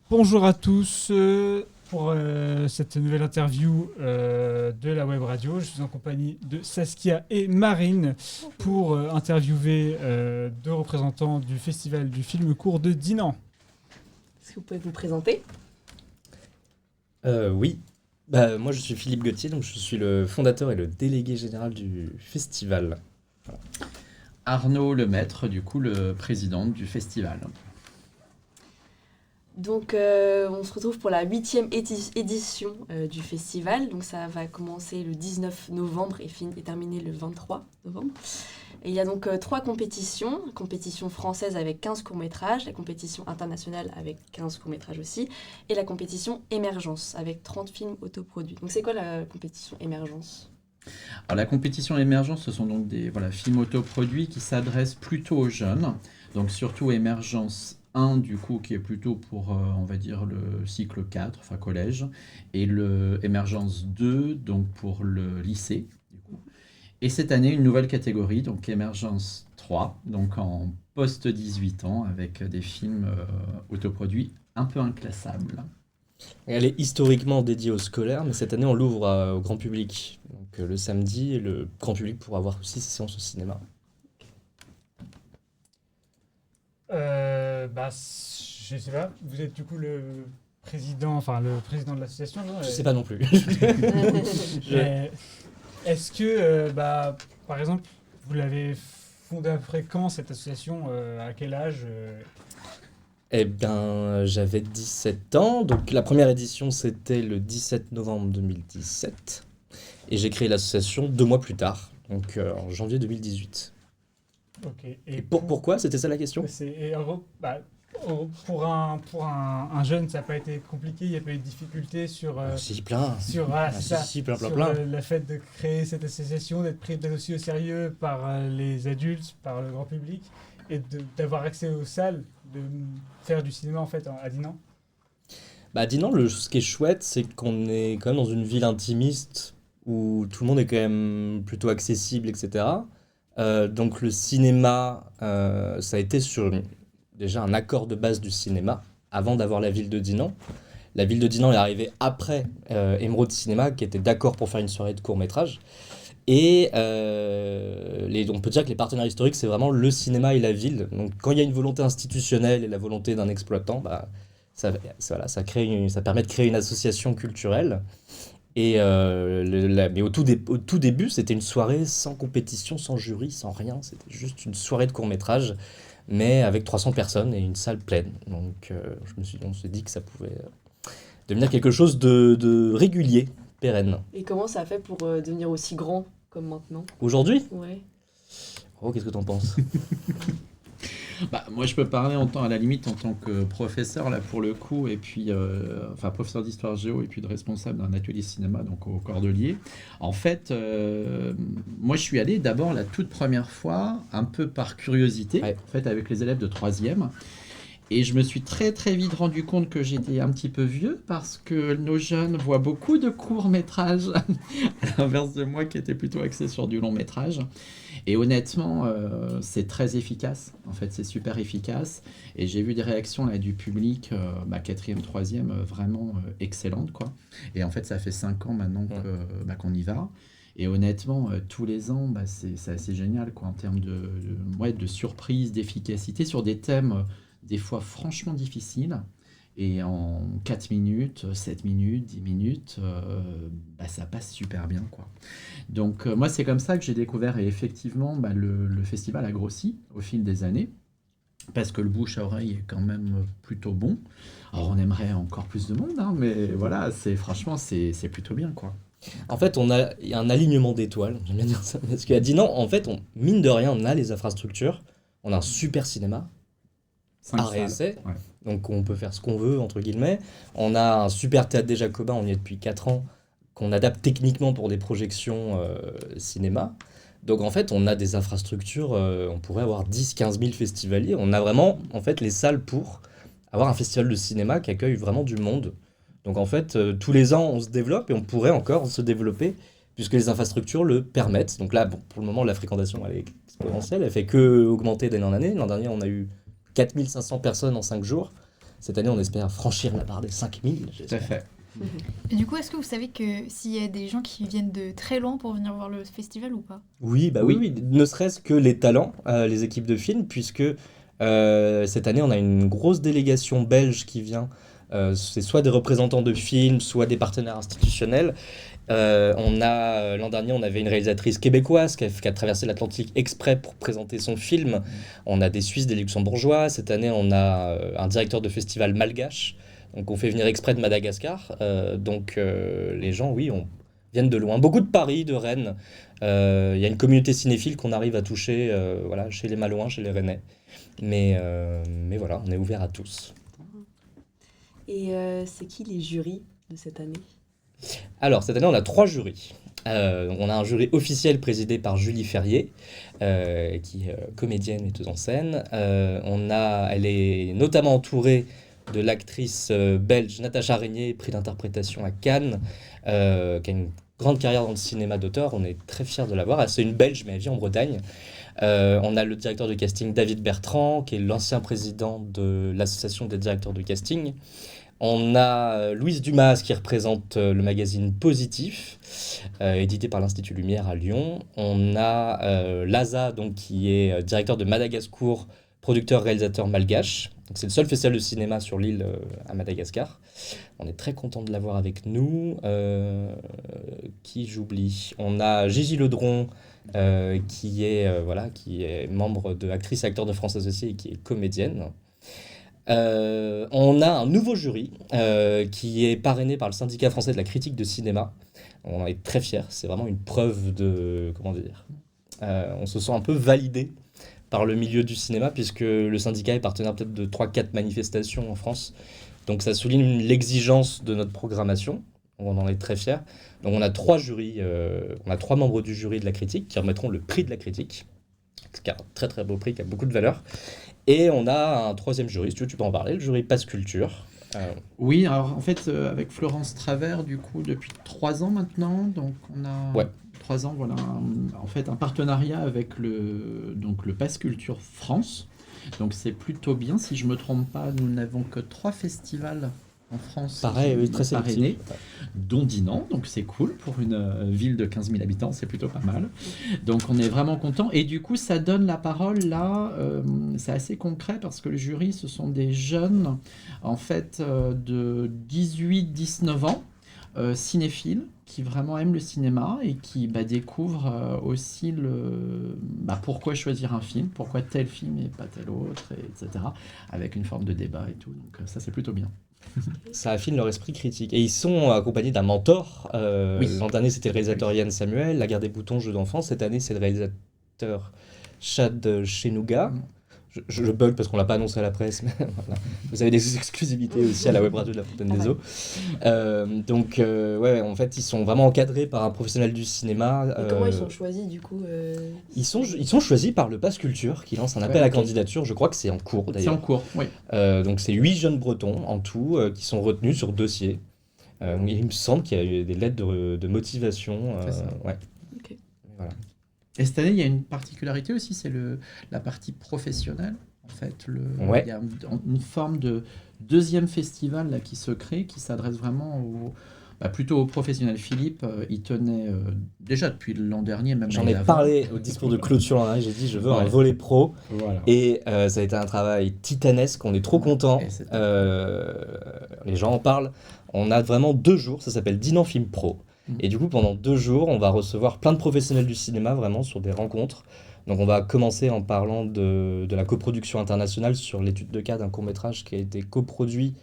Bonjour à tous pour cette nouvelle interview de la web radio. Je suis en compagnie de Saskia et Marine pour interviewer deux représentants du festival du film court de Dinan. Est-ce que vous pouvez vous présenter ? Oui. Moi je suis Philippe Gauthier, donc je suis le fondateur et le délégué général du festival. Voilà. Arnaud Lemaître, du coup le président du festival. Donc on se retrouve pour la 8e édition du festival. Donc ça va commencer le 19 novembre et terminer le 23 novembre. Et il y a donc 3 compétitions. La compétition française avec 15 courts-métrages, la compétition internationale avec 15 courts-métrages aussi, et la compétition émergence avec 30 films autoproduits. Donc c'est quoi la compétition émergence ? Alors, la compétition émergence, ce sont donc des films autoproduits qui s'adressent plutôt aux jeunes. Donc surtout émergence 1 du coup qui est plutôt pour on va dire le cycle 4, enfin collège, et le émergence 2 donc pour le lycée du coup. Et cette année une nouvelle catégorie, donc émergence 3, donc en post 18 ans avec des films autoproduits un peu inclassables. Elle est historiquement dédiée aux scolaires, mais cette année on l'ouvre au grand public. Donc le samedi, le grand public pourra voir aussi ces séances au cinéma. Je sais pas, vous êtes du coup le président de l'association, non ? Je sais pas non plus. Est-ce que, par exemple, vous l'avez fondée après quand cette association ? À quel âge ? Eh bien, j'avais 17 ans, donc la première édition c'était le 17 novembre 2017, et j'ai créé l'association 2 mois plus tard, donc en janvier 2018. Ok. Et pourquoi ? C'était ça la question ? Pour un jeune, ça n'a pas été compliqué, il n'y a pas eu de difficultés sur... Si, plein. Sur le fait de créer cette association, d'être pris aussi au sérieux par les adultes, par le grand public, et d'avoir accès aux salles, de faire du cinéma en fait à Dinan. À Dinan, ce qui est chouette, c'est qu'on est quand même dans une ville intimiste où tout le monde est quand même plutôt accessible, etc. Donc le cinéma, ça a été sur déjà un accord de base du cinéma avant d'avoir la ville de Dinan. La ville de Dinan est arrivée après Emeraude Cinéma qui était d'accord pour faire une soirée de court-métrage. Et on peut dire que les partenaires historiques, c'est vraiment le cinéma et la ville. Donc quand il y a une volonté institutionnelle et la volonté d'un exploitant, ça permet de créer une association culturelle. Mais au tout début, c'était une soirée sans compétition, sans jury, sans rien. C'était juste une soirée de court-métrage, mais avec 300 personnes et une salle pleine. Donc on s'est dit que ça pouvait devenir quelque chose de régulier, pérenne. Et comment ça a fait pour devenir aussi grand comme maintenant ? Aujourd'hui ? Ouais. Oh, qu'est-ce que t'en penses ? Moi je peux parler à la limite en tant que professeur là pour le coup, et puis professeur d'histoire géo et puis de responsable d'un atelier cinéma donc au Cordelier. En fait, moi je suis allé d'abord la toute première fois un peu par curiosité, ouais. En fait avec les élèves de 3e. Et je me suis très très vite rendu compte que j'étais un petit peu vieux parce que nos jeunes voient beaucoup de courts-métrages, à l'inverse de moi qui était plutôt axé sur du long-métrage. Et honnêtement, c'est très efficace. En fait, c'est super efficace. Et j'ai vu des réactions là, du public, 4e, 3e, vraiment excellentes, quoi. Et en fait, ça fait 5 ans maintenant qu'on y va. Et honnêtement, tous les ans, c'est assez génial, quoi, en termes de surprise, d'efficacité sur des thèmes... des fois franchement difficiles, et en 4 minutes, 7 minutes, 10 minutes, ça passe super bien, quoi. Donc moi c'est comme ça que j'ai découvert, et effectivement le festival a grossi au fil des années, parce que le bouche à oreille est quand même plutôt bon. Alors on aimerait encore plus de monde, hein, mais voilà, franchement c'est plutôt bien, quoi. En fait, il y a un alignement d'étoiles, j'aime bien dire ça, parce qu'à Dinan, en fait, mine de rien, on a les infrastructures, on a un super cinéma, art et essai, ouais. Donc on peut faire ce qu'on veut, entre guillemets. On a un super théâtre des Jacobins, on y est depuis 4 ans, qu'on adapte techniquement pour des projections cinéma. Donc en fait, on a des infrastructures, on pourrait avoir 10-15 000 festivaliers. On a vraiment en fait, les salles pour avoir un festival de cinéma qui accueille vraiment du monde. Donc en fait, tous les ans, on se développe et on pourrait encore se développer puisque les infrastructures le permettent. Donc là, pour le moment, la fréquentation elle est exponentielle, elle fait que augmenter d'année en année. L'an dernier, on a eu 4500 personnes en 5 jours. Cette année, on espère franchir la barre des 5000. Tout à j'espère. fait. Et du coup, est-ce que vous savez que s'il y a des gens qui viennent de très loin pour venir voir le festival ou pas? Oui, bah oui, ne serait-ce que les talents, les équipes de films, puisque cette année, on a une grosse délégation belge qui vient. C'est soit des représentants de films, soit des partenaires institutionnels. L'an dernier, on avait une réalisatrice québécoise qui a traversé l'Atlantique exprès pour présenter son film. On a des Suisses, des Luxembourgeois. Cette année, on a un directeur de festival malgache. Donc, on fait venir exprès de Madagascar. Les gens, oui, viennent de loin. Beaucoup de Paris, de Rennes. Il y a une communauté cinéphile qu'on arrive à toucher chez les Malouins, chez les Rennais. Mais voilà, on est ouvert à tous. Et c'est qui les jurys de cette année? Alors, cette année, on a 3 jurys. On a un jury officiel présidé par Julie Ferrier, qui est comédienne, metteuse en scène. Elle est notamment entourée de l'actrice belge Natacha Régnier, prix d'interprétation à Cannes, qui a une grande carrière dans le cinéma d'auteur. On est très fiers de l'avoir. C'est une Belge, mais elle vit en Bretagne. On a le directeur de casting David Bertrand, qui est l'ancien président de l'association des directeurs de casting. On a Louise Dumas qui représente le magazine Positif, édité par l'Institut Lumière à Lyon. On a Laza, donc, qui est directeur de Madagascar, producteur, réalisateur malgache. Donc, c'est le seul festival de cinéma sur l'île à Madagascar. On est très content de l'avoir avec nous. Qui j'oublie? On a Gigi Ledron, qui est membre de Actrices et Acteurs de France Associés et qui est comédienne. On a un nouveau jury qui est parrainé par le syndicat français de la critique de cinéma. On en est très fiers, c'est vraiment une preuve de... Comment dire, on se sent un peu validé par le milieu du cinéma, puisque le syndicat est partenaire peut-être de 3-4 manifestations en France. Donc ça souligne l'exigence de notre programmation. On en est très fiers. Donc on a 3 jurys, on a 3 membres du jury de la critique qui remettront le prix de la critique, qui est un très très beau prix, qui a beaucoup de valeur. Et on a un 3e jury, si tu peux en parler, le jury Passe Culture. Oui, alors en fait, avec Florence Travers, du coup, depuis 3 ans maintenant, donc on a 3 ans, voilà, en fait, un partenariat avec le Passe Culture France. Donc c'est plutôt bien, si je ne me trompe pas, nous n'avons que 3 festivals en France. Pareil, oui, très parrainés, sélectif. dont Dinan, donc c'est cool pour une ville de 15 000 habitants, c'est plutôt pas mal. Donc on est vraiment content. Et du coup, ça donne la parole là, c'est assez concret parce que le jury, ce sont des jeunes, en fait, de 18-19 ans, cinéphiles, qui vraiment aiment le cinéma et qui découvrent aussi pourquoi choisir un film, pourquoi tel film et pas tel autre, etc. Avec une forme de débat et tout. Donc ça, c'est plutôt bien. Ça affine leur esprit critique. Et ils sont accompagnés d'un mentor. L'an dernier, c'était le réalisateur Yann Samuel. La guerre des boutons, jeu d'enfant. Cette année, c'est le réalisateur Chad Chenouga. Je bug parce qu'on l'a pas annoncé à la presse, mais voilà. Vous avez des exclusivités aussi à la web radio de la Fontaine des Eaux. En fait, ils sont vraiment encadrés par un professionnel du cinéma. Et comment ils sont choisis du coup Ils sont choisis par le Passe Culture qui lance un appel à candidature. Je crois que c'est en cours d'ailleurs. C'est en cours, oui. Donc c'est 8 jeunes Bretons en tout qui sont retenus sur dossier. Il me semble qu'il y a eu des lettres de motivation. Ok. Voilà. Et cette année, il y a une particularité aussi, c'est la partie professionnelle. En fait, il y a une forme de 2e festival là, qui se crée, qui s'adresse vraiment plutôt aux professionnels. Philippe, il tenait déjà depuis l'an dernier, même J'en ai parlé au discours de clôture l'an dernier, j'ai dit je veux un volet pro. Voilà. Et ça a été un travail titanesque, on est trop contents. Les gens en parlent. On a vraiment 2 jours, ça s'appelle Dinan Film Pro. Et du coup, pendant 2 jours, on va recevoir plein de professionnels du cinéma, vraiment, sur des rencontres. Donc, on va commencer en parlant de la coproduction internationale sur l'étude de cas d'un court-métrage qui a été coproduit,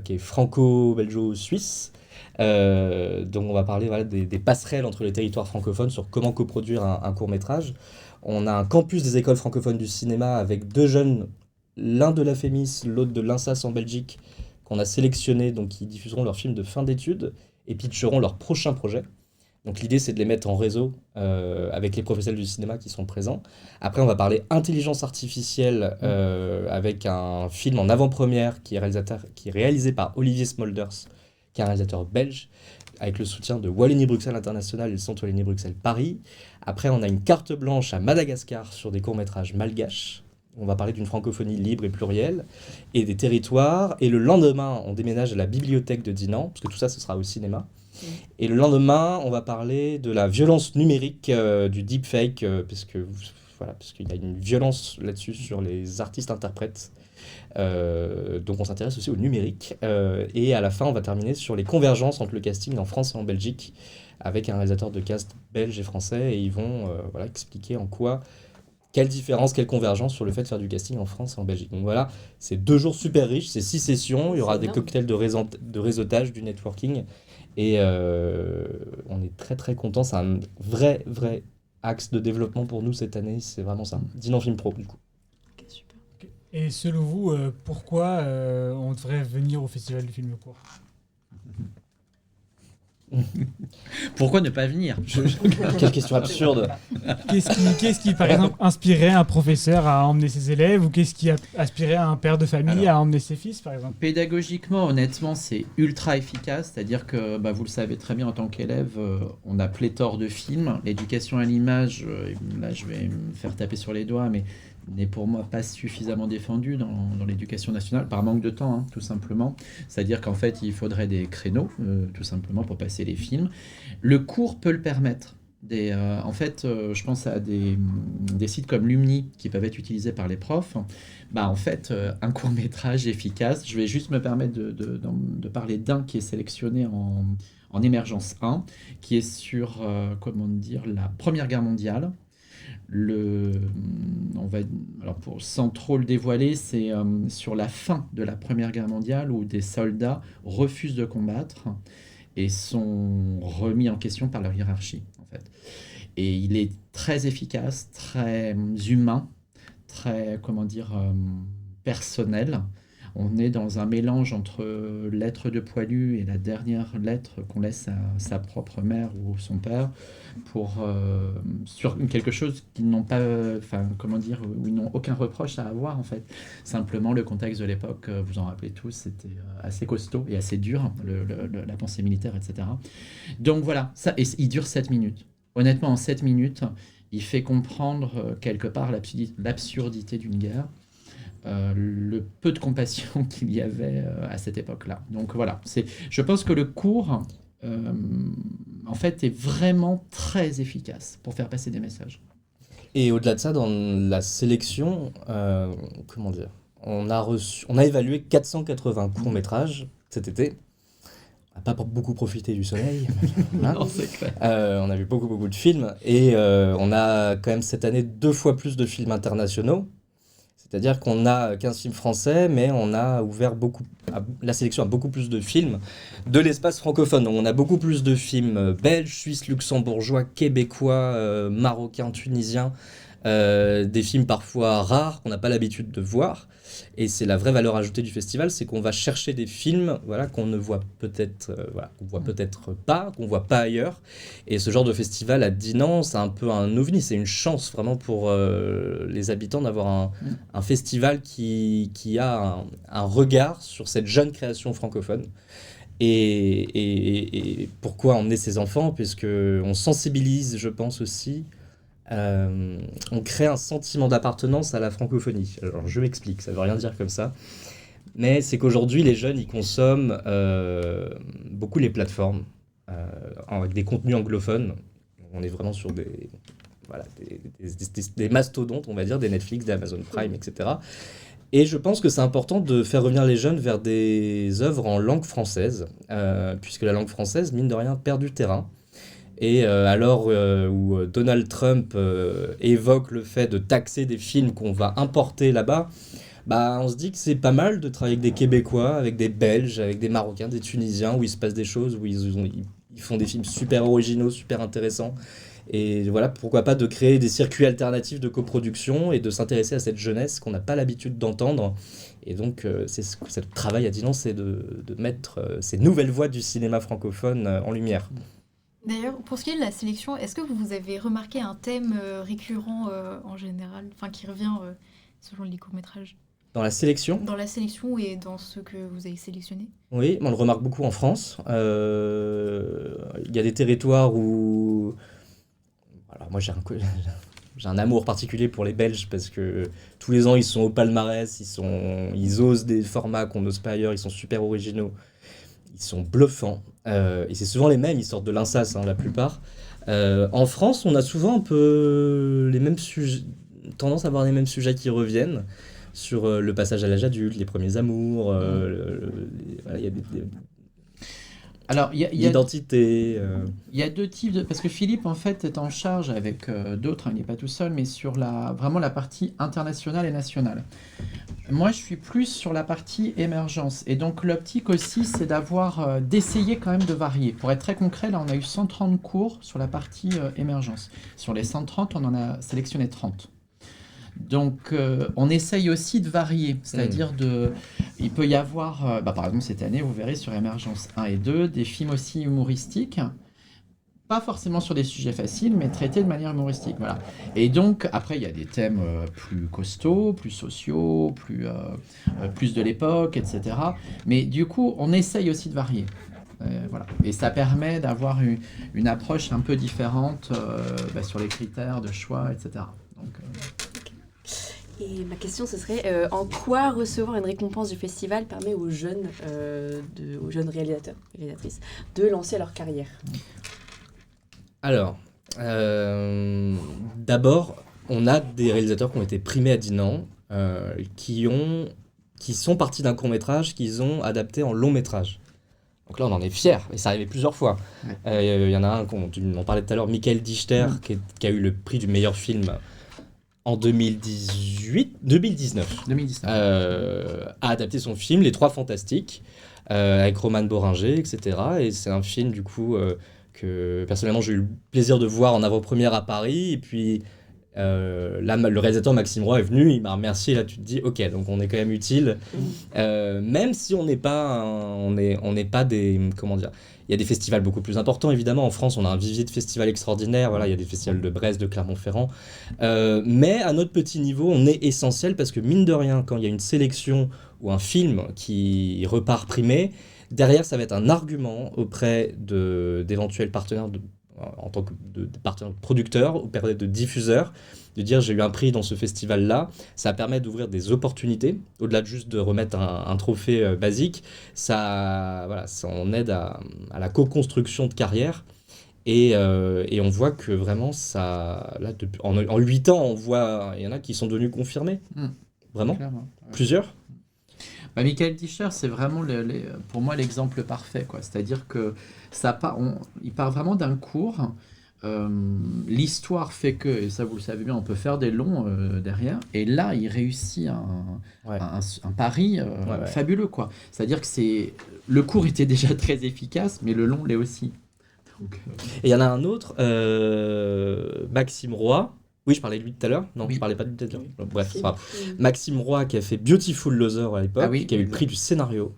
qui est franco-belgeo-suisse. Donc, on va parler des passerelles entre les territoires francophones sur comment coproduire un court-métrage. On a un campus des écoles francophones du cinéma avec 2 jeunes, l'un de la FEMIS, l'autre de l'INSAS en Belgique, qu'on a sélectionnés, donc qui diffuseront leurs films de fin d'études et pitcheront leur prochain projet. Donc l'idée, c'est de les mettre en réseau avec les professionnels du cinéma qui sont présents. Après, on va parler intelligence artificielle avec un film en avant-première qui est réalisé par Olivier Smolders, qui est un réalisateur belge, avec le soutien de Wallonie-Bruxelles International et le Centre Wallonie-Bruxelles Paris. Après, on a une carte blanche à Madagascar sur des courts-métrages malgaches. On va parler d'une francophonie libre et plurielle et des territoires. Et le lendemain, on déménage à la bibliothèque de Dinan, parce que tout ça, ce sera au cinéma. Et le lendemain, on va parler de la violence numérique, du deepfake, parce qu'il y a une violence là-dessus sur les artistes-interprètes. Donc on s'intéresse aussi au numérique. Et à la fin, on va terminer sur les convergences entre le casting en France et en Belgique, avec un réalisateur de cast belge et français. Et ils vont expliquer quelle différence, quelle convergence sur le fait de faire du casting en France et en Belgique. Donc voilà, c'est 2 jours super riches, c'est 6 sessions, il y aura des cocktails de réseautage, du networking. Et on est très très contents, c'est un vrai axe de développement pour nous cette année, c'est vraiment ça. Dinan Film Pro du coup. Ok, super. Et selon vous, pourquoi on devrait venir au Festival du film court ? Pourquoi ne pas venir? Quelle question absurde. Qu'est-ce qui, par exemple, inspirait un professeur à emmener ses élèves, ou qu'est-ce qui a inspiré un père de famille à emmener ses fils, par exemple ? Pédagogiquement, honnêtement, c'est ultra efficace. C'est-à-dire que, vous le savez très bien en tant qu'élève, on a pléthore de films. L'éducation à l'image, là je vais me faire taper sur les doigts, mais n'est pour moi pas suffisamment défendue dans l'éducation nationale, par manque de temps, tout simplement. C'est-à-dire qu'en fait, il faudrait des créneaux, tout simplement, pour passer les films. Le cours peut le permettre. Je pense à des sites comme Lumni qui peuvent être utilisés par les profs. Un court-métrage efficace. Je vais juste me permettre de parler d'un qui est sélectionné en émergence 1, qui est sur la Première Guerre mondiale. Sans trop le dévoiler, c'est sur la fin de la Première Guerre mondiale où des soldats refusent de combattre et sont remis en question par leur hiérarchie, en fait. Et il est très efficace, très humain, très, personnel. On est dans un mélange entre lettre de poilu et la dernière lettre qu'on laisse à sa propre mère ou son père sur quelque chose qu'ils n'ont pas, où ils n'ont aucun reproche à avoir, en fait. Simplement, le contexte de l'époque, vous en rappelez tous, c'était assez costaud et assez dur, la pensée militaire, etc. Donc voilà, ça, et il dure 7 minutes. Honnêtement, en 7 minutes, il fait comprendre quelque part l'absurdité d'une guerre. Le peu de compassion qu'il y avait à cette époque-là. Donc voilà, je pense que le cours, en fait, est vraiment très efficace pour faire passer des messages. Et au-delà de ça, dans la sélection, on a évalué 480 courts-métrages cet été. On n'a pas beaucoup profité du soleil. Non, c'est clair. On a vu beaucoup de films. Et on a quand même cette année 2 fois plus de films internationaux. C'est-à-dire qu'on a 15 films français, mais on a ouvert la sélection à beaucoup plus de films de l'espace francophone. Donc on a beaucoup plus de films belges, suisses, luxembourgeois, québécois, marocains, tunisiens, des films parfois rares qu'on n'a pas l'habitude de voir. Et c'est la vraie valeur ajoutée du festival, c'est qu'on va chercher des films qu'on ne voit peut-être, qu'on voit peut-être pas, qu'on voit pas ailleurs. Et ce genre de festival à Dinan, c'est un peu un ovni, c'est une chance vraiment pour les habitants d'avoir un festival qui a un regard sur cette jeune création francophone. Et pourquoi emmener ses enfants ? Puisqu'on sensibilise, je pense aussi. On crée un sentiment d'appartenance à la francophonie. Alors je m'explique, ça veut rien dire comme ça. Mais c'est qu'aujourd'hui, les jeunes, ils consomment beaucoup les plateformes avec des contenus anglophones. On est vraiment sur des mastodontes, on va dire, des Netflix, des Amazon Prime, etc. Et je pense que c'est important de faire revenir les jeunes vers des œuvres en langue française, puisque la langue française, mine de rien, perd du terrain. Et alors où Donald Trump évoque le fait de taxer des films qu'on va importer là-bas, on se dit que c'est pas mal de travailler avec des Québécois, avec des Belges, avec des Marocains, des Tunisiens, où il se passe des choses, où ils font des films super originaux, super intéressants. Et voilà, pourquoi pas de créer des circuits alternatifs de coproduction et de s'intéresser à cette jeunesse qu'on n'a pas l'habitude d'entendre. Et donc, ce travail à Dinan, c'est de mettre ces nouvelles voix du cinéma francophone en lumière. D'ailleurs, pour ce qui est de la sélection, est-ce que vous avez remarqué un thème récurrent en général, qui revient selon les courts-métrages ? Dans la sélection ? Dans la sélection et dans ce que vous avez sélectionné ? Oui, on le remarque beaucoup en France. Il y a des territoires où... Alors moi, j'ai j'ai un amour particulier pour les Belges parce que tous les ans ils sont au palmarès, ils osent des formats qu'on n'ose pas ailleurs, ils sont super originaux, ils sont bluffants. Et c'est souvent les mêmes, ils sortent de l'INSAS la plupart. En France, on a souvent un peu les mêmes sujets, tendance à avoir les mêmes sujets qui reviennent sur le passage à l'âge adulte, les premiers amours, voilà, il y a Alors, il y a l'identité. Il y a deux types de... Parce que Philippe, en fait, est en charge avec d'autres, il n'est pas tout seul, mais sur vraiment la partie internationale et nationale. Moi, je suis plus sur la partie émergence. Et donc, l'optique aussi, c'est d'essayer quand même de varier. Pour être très concret, là, on a eu 130 cours sur la partie émergence. Sur les 130, on en a sélectionné 30. Donc, on essaye aussi de varier, c'est-à-dire il peut y avoir, par exemple cette année, vous verrez sur Émergence 1 et 2, des films aussi humoristiques, pas forcément sur des sujets faciles, mais traités de manière humoristique, voilà. Et donc, après, il y a des thèmes plus costauds, plus sociaux, plus de l'époque, etc. Mais du coup, on essaye aussi de varier. Voilà. Et ça permet d'avoir une approche un peu différente sur les critères de choix, etc. Donc, Et ma question, ce serait en quoi recevoir une récompense du festival permet aux jeunes réalisateurs, réalisatrices, de lancer leur carrière? Alors, d'abord, on a des réalisateurs qui ont été primés à Dinan, qui sont partis d'un court-métrage qu'ils ont adapté en long-métrage. Donc là, on en est fiers, et ça arrivé plusieurs fois. Il y en a un, on parlait tout à l'heure, Michael Dichter, qui a eu le prix du meilleur film en 2019, a adapté son film Les Trois Fantastiques, avec Roman Boringer, etc. Et c'est un film, du coup, que personnellement j'ai eu le plaisir de voir en avant-première à Paris. Et puis là, le réalisateur Maxime Roy est venu, il m'a remercié. Là, tu te dis, ok, donc on est quand même utile. Même si on n'est pas des... Comment dire ? Il y a des festivals beaucoup plus importants, évidemment. En France, on a un vivier de festivals extraordinaires. Voilà, il y a des festivals de Brest, de Clermont-Ferrand. Mais à notre petit niveau, on est essentiel parce que, mine de rien, quand il y a une sélection ou un film qui repart primé, derrière, ça va être un argument auprès d'éventuels partenaires en tant que partenaires producteurs ou peut-être de diffuseurs, de dire j'ai eu un prix dans ce festival-là. Ça permet d'ouvrir des opportunités, au-delà de juste de remettre un trophée basique. Ça on aide à la co-construction de carrière. Et on voit que vraiment, en 8 ans, on voit, il y en a qui sont devenus confirmés. Vraiment. Clairement, ouais. Plusieurs. Michael Dichter, c'est vraiment pour moi l'exemple parfait, quoi. C'est-à-dire que il part vraiment d'un cours. L'histoire fait que, et ça vous le savez bien, on peut faire des longs derrière. Et là, il réussit un pari fabuleux, quoi. C'est-à-dire que le cours était déjà très efficace, mais le long l'est aussi. Donc, Et il y en a un autre, Maxime Roy. Oui, je parlais de lui tout à l'heure. Non, Oui. je parlais pas de lui tout à l'heure. Bref, c'est pas grave. Maxime Roy, qui a fait Beautiful Loser à l'époque, qui a eu le prix du scénario,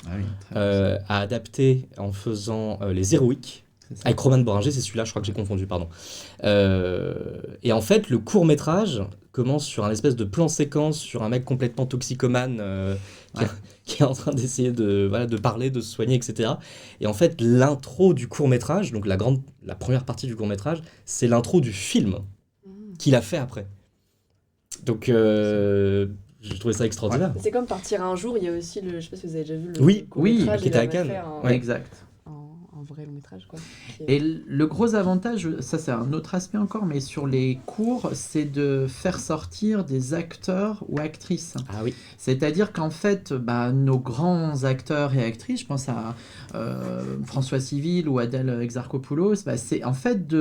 a adapté en faisant Les Héroïques, avec Roman Boringer, c'est celui-là, je crois que j'ai confondu, pardon. Et en fait, le court-métrage commence sur un espèce de plan-séquence sur un mec complètement toxicomane qui est en train d'essayer de parler, de se soigner, etc. Et en fait, l'intro du court-métrage, donc la première partie du court-métrage, c'est l'intro du film qu'il a fait après. Donc, j'ai trouvé ça extraordinaire. C'est comme Partir un jour, il y a aussi je sais pas si vous avez déjà vu Oui, court-métrage, qui était à il avait Cannes. fait Exact. un vrai long métrage, quoi. Et le gros avantage, ça c'est un autre aspect encore, mais sur les cours, c'est de faire sortir des acteurs ou actrices. Ah oui. C'est-à-dire qu'en fait, nos grands acteurs et actrices, je pense à François Civil ou Adèle Exarchopoulos, c'est en fait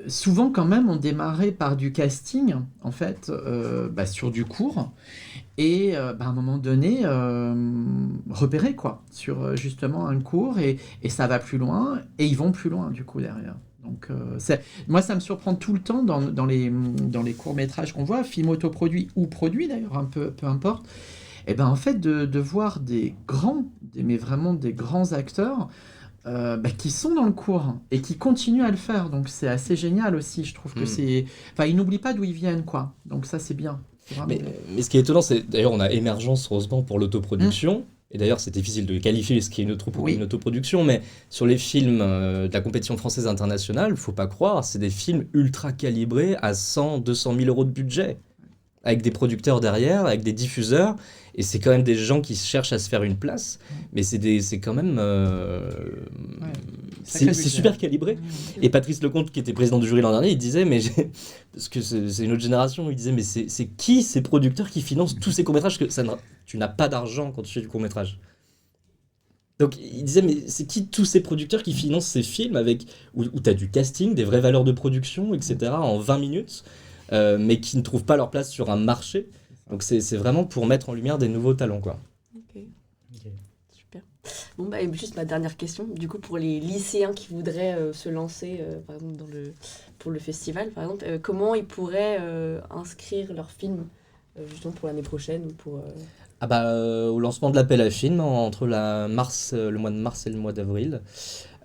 souvent quand même on démarrait par du casting en fait sur du cours et à un moment donné repérer quoi sur justement un cours et ça va plus loin et ils vont plus loin du coup derrière. Donc moi ça me surprend tout le temps dans les courts-métrages qu'on voit, films autoproduits ou produits d'ailleurs, peu importe, et en fait de voir mais vraiment des grands acteurs qui sont dans le cours et qui continuent à le faire. Donc c'est assez génial aussi, je trouve que ils n'oublient pas d'où ils viennent, quoi. Donc ça c'est bien. Mais ce qui est étonnant, c'est d'ailleurs on a Émergence heureusement pour l'autoproduction. Et d'ailleurs, c'est difficile de qualifier ce qui est Oui. une autoproduction, mais sur les films de la compétition française internationale, faut pas croire, c'est des films ultra calibrés à 100, 200 000 euros de budget, avec des producteurs derrière, avec des diffuseurs, et c'est quand même des gens qui cherchent à se faire une place, mais c'est quand même... sacré c'est budget. super calibré. Et Patrice Lecomte, qui était président du jury l'an dernier, il disait, parce que c'est une autre génération, il disait, mais c'est qui ces producteurs qui financent tous ces courts-métrages, que tu n'as pas d'argent quand tu fais du court-métrage. Donc il disait, mais c'est qui tous ces producteurs qui financent ces films où tu as du casting, des vraies valeurs de production, etc., en 20 minutes, mais qui ne trouvent pas leur place sur un marché. Donc c'est vraiment pour mettre en lumière des nouveaux talents, quoi. Ok, super. Bon, bah, et juste ma dernière question, du coup, pour les lycéens qui voudraient se lancer, par exemple, pour le festival, par exemple, comment ils pourraient inscrire leur film, justement, pour l'année prochaine ou pour... Au lancement de l'appel à films, entre le mois de mars et le mois d'avril,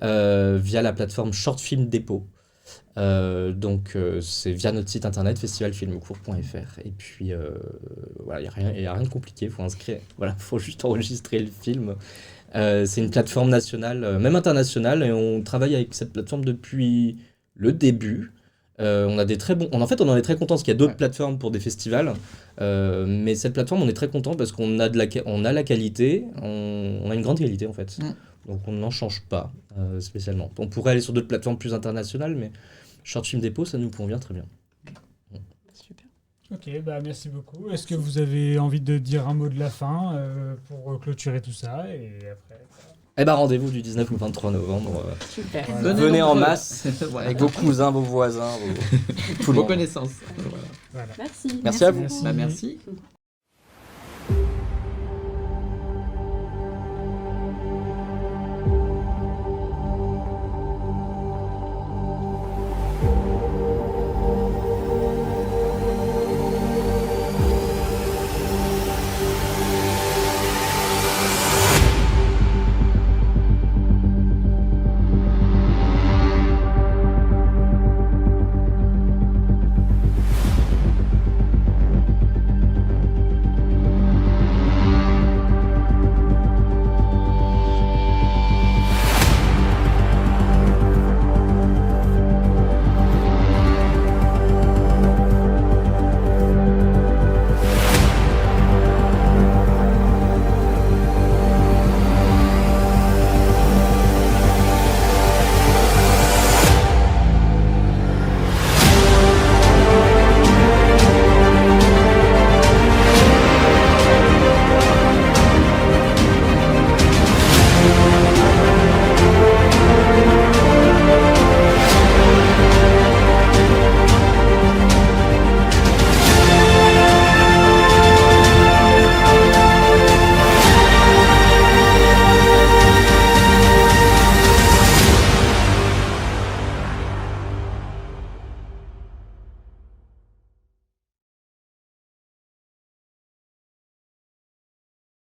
via la plateforme Short Film Dépôt. Donc c'est via notre site internet festivalfilmcourt.fr, et puis voilà, il y a rien de compliqué, faut inscrire, voilà, faut juste enregistrer le film. C'est une plateforme nationale, même internationale, et on travaille avec cette plateforme depuis le début. On a des très bons, en fait on en est très content parce qu'il y a d'autres plateformes pour des festivals, mais cette plateforme on est très content parce qu'on a on a la qualité, on a une grande qualité en fait. Donc on n'en change pas spécialement. On pourrait aller sur d'autres plateformes plus internationales, mais Short Film Dépôt, ça nous convient très bien. Super. Ok, bah merci beaucoup. Est-ce que vous avez envie de dire un mot de la fin pour clôturer tout ça et après... Eh ben rendez-vous du 19 au 23 novembre. Super. Voilà. Venez en nombreux. masse, Voilà. avec vos cousins, vos voisins, tout le Vos monde. connaissances. Voilà. Voilà. Merci. Merci à vous. Merci. Bah, merci.